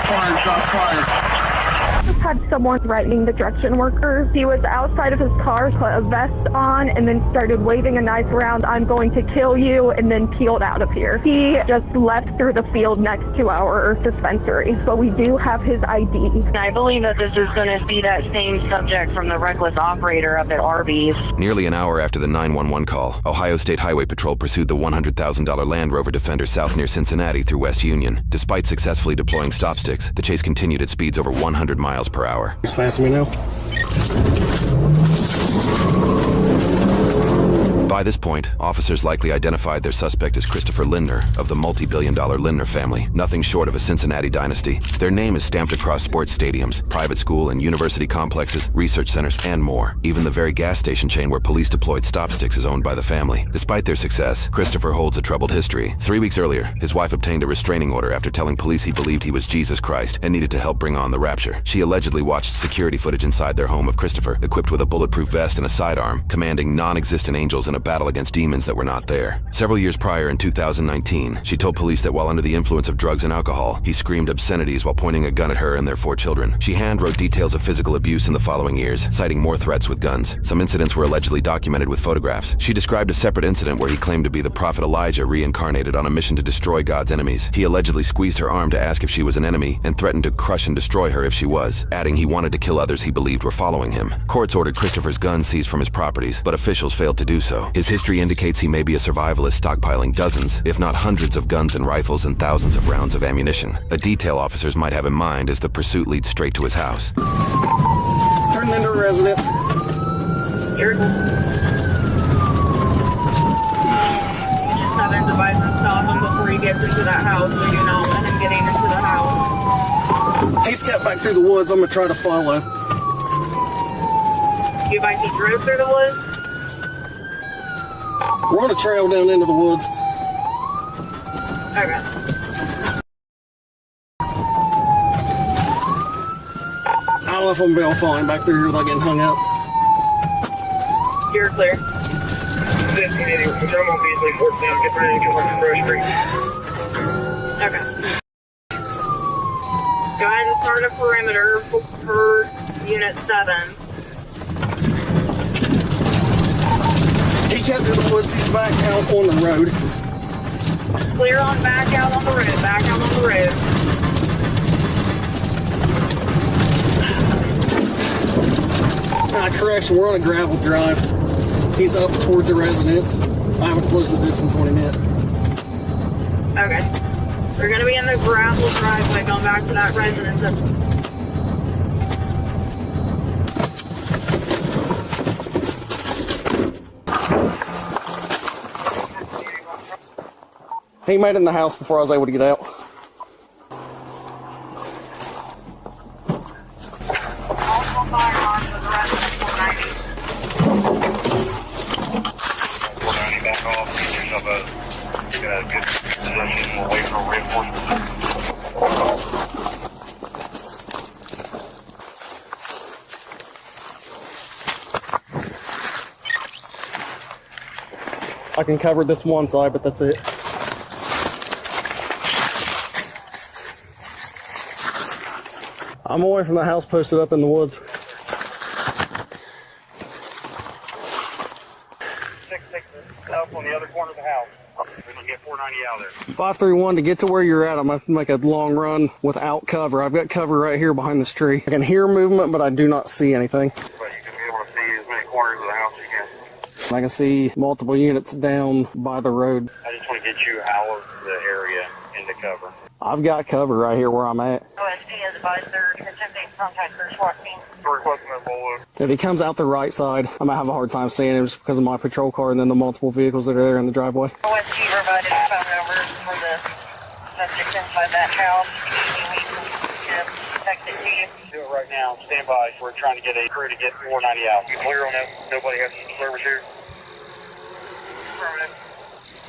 fired, shots fired. Had someone threatening the construction workers. He was outside of his car, put a vest on, and then started waving a knife around, "I'm going to kill you," and then peeled out of here. He just left through the field next to our dispensary, but we do have his ID. I believe that this is going to be that same subject from the reckless operator up at Arby's. Nearly an hour after the 911 call, Ohio State Highway Patrol pursued the $100,000 Land Rover Defender south near Cincinnati through West Union. Despite successfully deploying stop sticks, the chase continued at speeds over 100 miles per hour. He's passing me now. By this point, officers likely identified their suspect as Christopher Lindner of the multi-billion-dollar Lindner family, nothing short of a Cincinnati dynasty. Their name is stamped across sports stadiums, private school and university complexes, research centers, and more. Even the very gas station chain where police deployed stop sticks is owned by the family. Despite their success, Christopher holds a troubled history. 3 weeks earlier, his wife obtained a restraining order after telling police he believed he was Jesus Christ and needed to help bring on the rapture. She allegedly watched security footage inside their home of Christopher, equipped with a bulletproof vest and a sidearm, commanding non-existent angels in a battle against demons that were not there. Several years prior, in 2019, she told police that while under the influence of drugs and alcohol, he screamed obscenities while pointing a gun at her and their 4 children. She handwrote details of physical abuse in the following years, citing more threats with guns. Some incidents were allegedly documented with photographs. She described a separate incident where he claimed to be the prophet Elijah reincarnated on a mission to destroy God's enemies. He allegedly squeezed her arm to ask if she was an enemy and threatened to crush and destroy her if she was, adding he wanted to kill others he believed were following him. Courts ordered Christopher's gun seized from his properties, but officials failed to do so. His history indicates he may be a survivalist stockpiling dozens, if not hundreds of guns and rifles and thousands of rounds of ammunition. A detail officers might have in mind as the pursuit leads straight to his house. Turning into a residence. Sure. Just have him advise and stop him before he gets into that house, so you don't let him get into the house. He's got back through the woods. I'm going to try to follow. You might he drove through the woods? We're on a trail down into the woods. Okay. I don't know if I'm going to be able to find back through here without getting hung up. You're clear. This committee, which I'm on Beasley, 14, get ready to come up to grocery. Okay. Go ahead and start a perimeter for Unit 7. He kept through the woods. He's back out on the road. Clear on back out on the road. Back out on the road. Correction, we're on a gravel drive. He's up towards the residence. I haven't closed the distance 20 minutes. Okay. We're going to be in the gravel driveway going back to that residence. He made it in the house before I was able to get out. Multiple firearms for the residence 490. 490 back off. Get yourself a good position. We'll wait for reinforcements. I can cover this one side, but that's it. I'm away from the house, posted up in the woods. 6-6 up on the other corner of the house. We're going to get 490 out of there. 531, to get to where you're at, I'm going to make a long run without cover. I've got cover right here behind this tree. I can hear movement, but I do not see anything. But you can be able to see as many corners of the house as you can. I can see multiple units down by the road. I just want to get you out of the area into cover. I've got cover right here where I'm at. OSP has advised they're attempting to contact their SWAT team. We're requesting that full loop. If he comes out the right side, I might have a hard time seeing him just because of my patrol car and then the multiple vehicles that are there in the driveway. OSP provided phone numbers for the subject inside that house. We can text it to you. Do it right now. Stand by. We're trying to get a crew to get 490 out. You clear on that? Nobody has service here? Affirmative.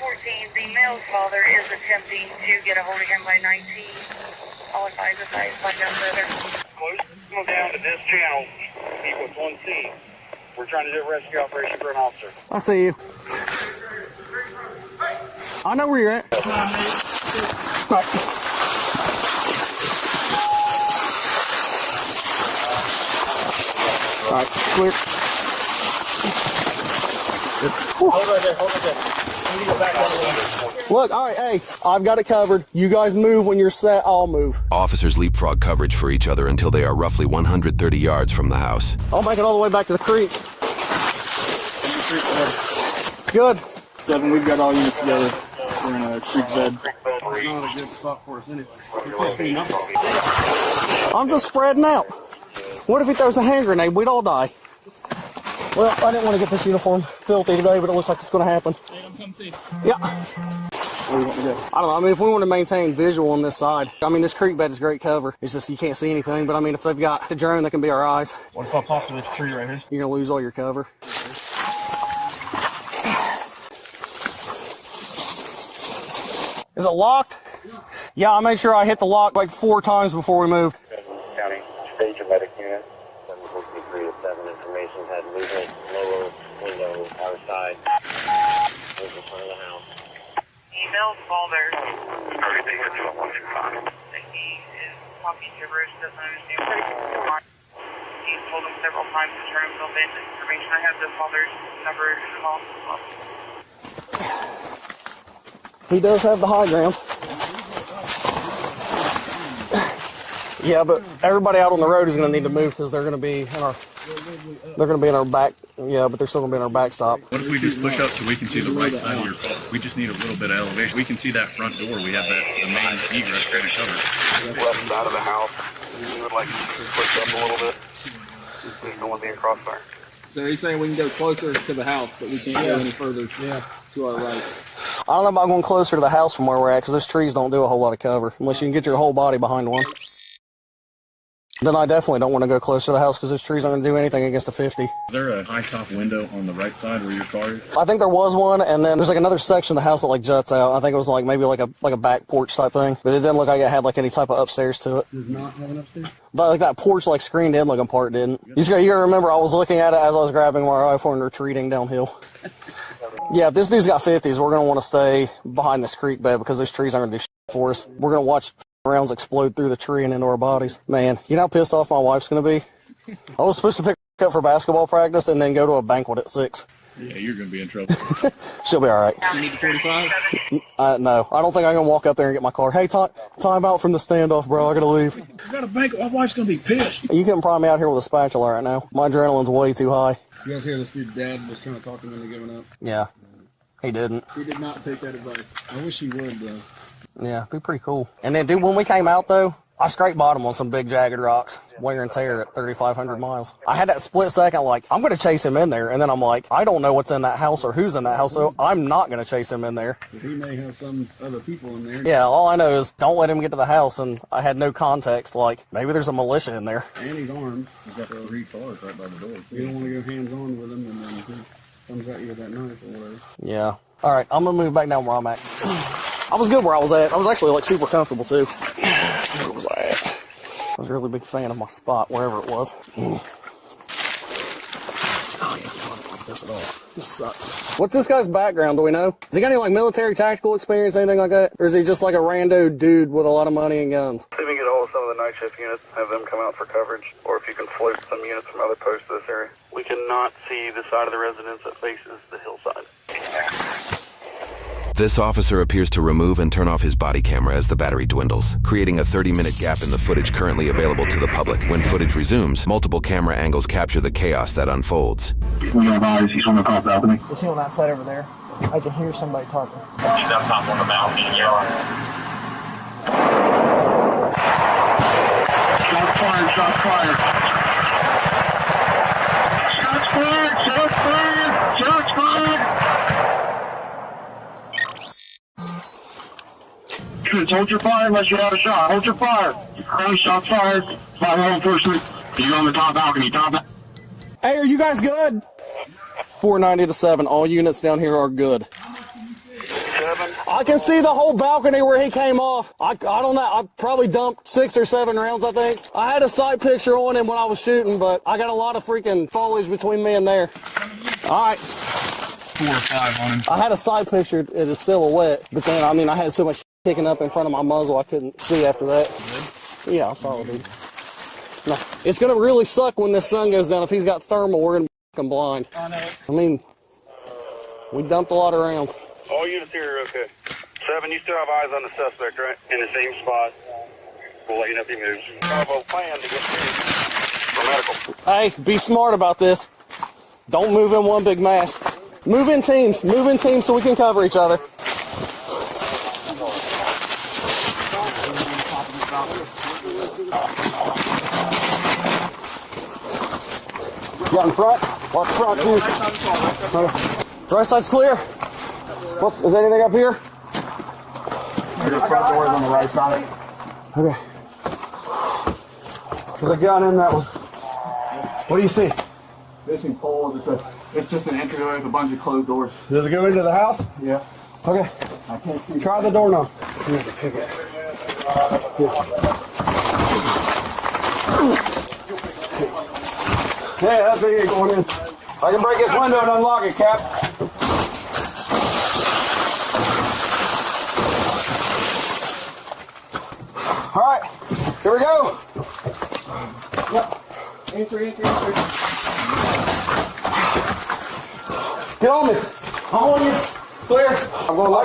14, the male's father is attempting to get a hold of him by 19. I'll advise if I find out further. Close. Go down to this channel. Equals 1C. We're trying to do a rescue operation for an officer. I see you. I know where you're at. Right. right, clear. Hold right there, hold right there. We need to go back on the window. Look, all right, hey, I've got it covered. You guys move when you're set, I'll move. Officers leapfrog coverage for each other until they are roughly 130 yards from the house. I'll make it all the way back to the creek. Good. 7, we've got all units together. We're in a creek bed. Not a good spot for us anyway. You can't see nothing. I'm just spreading out. What if he throws a hand grenade? We'd all die. Well, I didn't want to get this uniform filthy today, but it looks like it's going to happen. Yeah. Where do you want to go? I don't know. I mean, if we want to maintain visual on this side, I mean, this creek bed is great cover. It's just you can't see anything, but I mean, if they've got the drone that can be our eyes, What if I pop to this tree right here? you're going to lose all your cover. Is it locked? Yeah, I'll make sure I hit the lock like 4 times before we move. County stage or medic unit. 763 to 7 information had movement lower window our side. Over the front of the house. Email's father. Everything is doing 125. He is talking gibberish, doesn't understand what he's doing. He's told him several times to turn himself in. This information. I have the father's number to call. He does have the high ground. Yeah, but everybody out on the road is going to need to move because they're going to be in our back. Yeah, but they're still going to be in our backstop. What if we just push up so we can see the right side of your car? We just need a little bit of elevation. We can see that front door. We have the main egress kind of covered. Left side of the house. We would like to push up a little bit. We don't want to be in crossfire. So he's saying we can go closer to the house, but we can't go any further to our right. I don't know about going closer to the house from where we're at because those trees don't do a whole lot of cover unless you can get your whole body behind one. Then I definitely don't want to go closer to the house because those trees aren't going to do anything against a 50. Is there a high top window on the right side where your car is? I think there was one, and then there's like another section of the house that like juts out. I think it was like maybe like a back porch type thing, but it didn't look like it had like any type of upstairs to it. Does not have an upstairs? But like that porch like screened in looking part didn't. You gotta remember I was looking at it as I was grabbing my rifle and retreating downhill. Yeah, if this dude's got 50s, we're gonna want to stay behind this creek bed because those trees aren't gonna do shit for us. We're gonna watch rounds explode through the tree and into our bodies. Man, you know how pissed off my wife's gonna be? I was supposed to pick her up for basketball practice and then go to a banquet at 6. Yeah, you're going to be in trouble. She'll be all right. You need the 45? No, I don't think I'm gonna walk up there and get my car. Hey, time out from the standoff, bro. I gotta leave. You got a banquet. My wife's going to be pissed. You couldn't pry me out here with a spatula right now. My adrenaline's way too high. You guys hear this dude's dad was trying to talk him into giving up? Yeah, he didn't. He did not take that advice. I wish he would, though. Yeah, it'd be pretty cool. And then, dude, when we came out, though, I scraped bottom on some big jagged rocks, wear and tear at 3,500 miles. I had that split second, like, I'm going to chase him in there. And then I'm like, I don't know what's in that house or who's in that house, so I'm not going to chase him in there. He may have some other people in there. Yeah, all I know is don't let him get to the house. And I had no context, like, maybe there's a militia in there. And he's armed. He's got 3 cars right by the door. You don't want to go hands-on with him, and then he comes at you with that knife or whatever. Yeah. All right, I'm going to move back down where I'm at. I was good where I was at. I was actually, like, super comfortable, too. Where was I at? I was a really big fan of my spot, wherever it was. Oh, yeah, I don't like this at all. This sucks. What's this guy's background, do we know? Has he got any, like, military tactical experience, anything like that? Or is he just, like, a rando dude with a lot of money and guns? See if we can get hold of some of the night shift units, have them come out for coverage, or if you can float some units from other posts to this area. We cannot see the side of the residence that faces the hillside. This officer appears to remove and turn off his body camera as the battery dwindles, creating a 30-minute gap in the footage currently available to the public. When footage resumes, multiple camera angles capture the chaos that unfolds. We have eyes, he's on the top balcony. Is he on that side over there? I can hear somebody talking. He's up top on the balcony, yelling. Shots fired, shots fired. Shots fired, shots fired, shots fired. Hold your fire unless you have a shot. Hold your fire. Shots fired. Fire home person. He's on the top balcony. Hey, are you guys good? 490 to 7. All units down here are good. 7. I can see the whole balcony where he came off. I don't know. I probably dumped 6 or 7 rounds, I think. I had a sight picture on him when I was shooting, but I got a lot of freaking foliage between me and there. All right. 4 or 5 on him. I had a side picture at his silhouette, but then, I mean, I had so much kicking up in front of my muzzle I couldn't see after that. Yeah, I'm solid, dude. No. It's gonna really suck when this sun goes down. If he's got thermal, we're gonna be fucking blind. I mean, we dumped a lot of rounds. All units here are okay. 7, you still have eyes on the suspect, right? In the same spot. We'll let you know if he moves. I have a plan to get for medical. Hey, be smart about this. Don't move in one big mass. Move in teams so we can cover each other. Got in front. Watch front, dude. Right side's clear. Is anything up here? The front door's on the right side. Okay. There's a gun in that one. What do you see? Missing poles. It's just an entryway with a bunch of closed doors. Does it go into the house? Yeah. Okay. I can't see. Try the door now. Yeah, that thing ain't going in. I can break this window and unlock it, Cap. All right, here we go. Yep. Entry. Get on me. I'm on you. Clear. I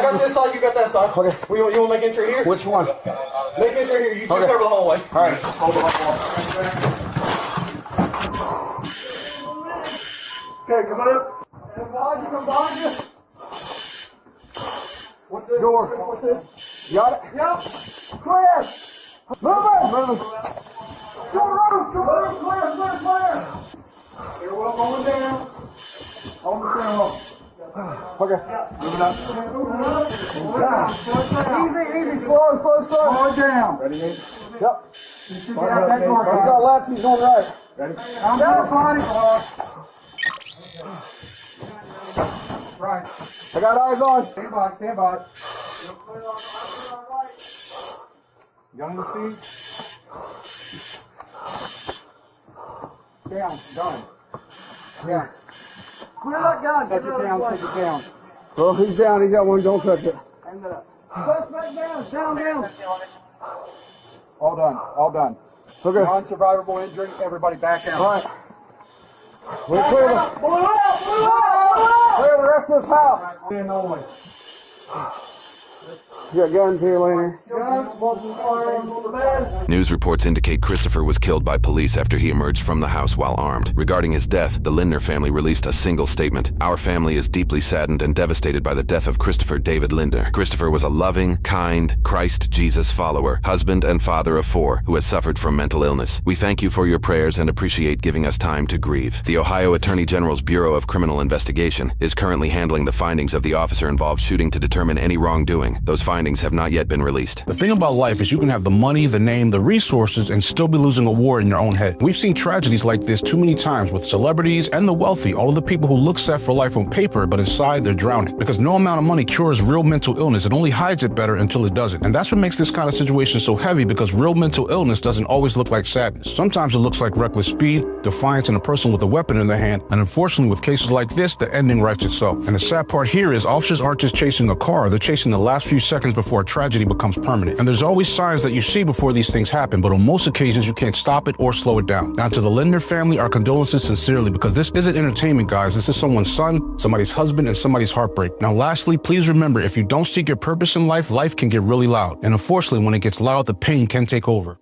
got this side, you got that side. Okay. You want to make entry here? Which one? Make entry here. You two cover the hallway. All right. Okay, come on up. Come behind you. What's this? Door. What's this? You got it? Yep. Clear. Moving. Show room. Clear. Here, we're going down. On the ground. Okay. Moving up. Easy. Slow. Slow down. Ready, Nate? Yep. You got left, he's going right. Ready? I'm down, body. Right. I got eyes on. Stand by. Gun in the speed. Down. Done. Yeah. Clear that gun. Set it down. Well, he's down. He got one. Don't touch it. Hang it up. Suspect down. All done. Okay. Non-survivable injury. Everybody back out. All right. We're clear. Clear the rest of this house. You got guns here, Lena. Guns, multiple firearms on the bed. News reports indicate Christopher was killed by police after he emerged from the house while armed. Regarding his death, the Lindner family released a single statement. Our family is deeply saddened and devastated by the death of Christopher David Lindner. Christopher was a loving, kind, Christ Jesus follower, husband and father of 4 who has suffered from mental illness. We thank you for your prayers and appreciate giving us time to grieve. The Ohio Attorney General's Bureau of Criminal Investigation is currently handling the findings of the officer-involved shooting to determine any wrongdoing. Those findings have not yet been released. The thing about life is you can have the money, the name, the resources, and still be losing a war in your own head. We've seen tragedies like this too many times with celebrities and the wealthy, all of the people who look set for life on paper, but inside they're drowning. Because no amount of money cures real mental illness. It only hides it better until it doesn't. And that's what makes this kind of situation so heavy, because real mental illness doesn't always look like sadness. Sometimes it looks like reckless speed, defiance, and a person with a weapon in their hand. And unfortunately, with cases like this, the ending writes itself. And the sad part here is officers aren't just chasing a car, they're chasing the last few seconds before a tragedy becomes permanent. And there's always signs that you see before these things happen, but on most occasions you can't stop it or slow it down. Now, to the Lindner family, our condolences sincerely, because this isn't entertainment, guys. This is someone's son, somebody's husband, and somebody's heartbreak. Now, lastly, please remember, if you don't seek your purpose in life, life can get really loud. And unfortunately, when it gets loud, the pain can take over.